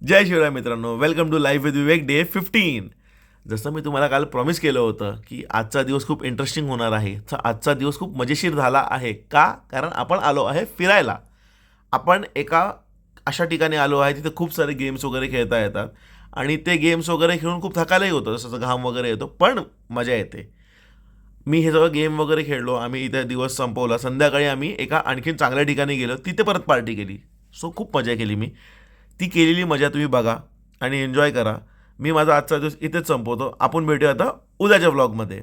जय शिवराय मित्रांनो, welcome to life with Vivek day 15. जसं मी तुम्हाला काल प्रॉमिस केलं होतं की आजचा दिवस खूप इंटरेस्टिंग होणार आहे, तर आजचा दिवस खूप मजेशीर झाला आहे. का? कारण आपण आलो आहे फिरायला. आपण एका अशा ठिकाणी आलो आहे तिथे खूप सारे गेम्स वगैरे खेळता येतात आणि ते गेम्स वगैरे खेळून खूप थकायलाही होतं, जसं घाम वगैरे येतो, पण मजा येते. मी हे सगळं गेम वगैरे खेळलो, आम्ही इथे दिवस संपवला. संध्याकाळी आम्ही एका आणखीन चांगल्या ठिकाणी गेलो, तिथे परत पार्टी केली. सो खूप मजा केली मी. ती केलेली मजा तुम्ही बघा आणि एन्जॉय करा. मी माझा आजचा दिवस इथेच संपवतो. आपण भेटूया आता उद्याच्या व्लॉगमध्ये.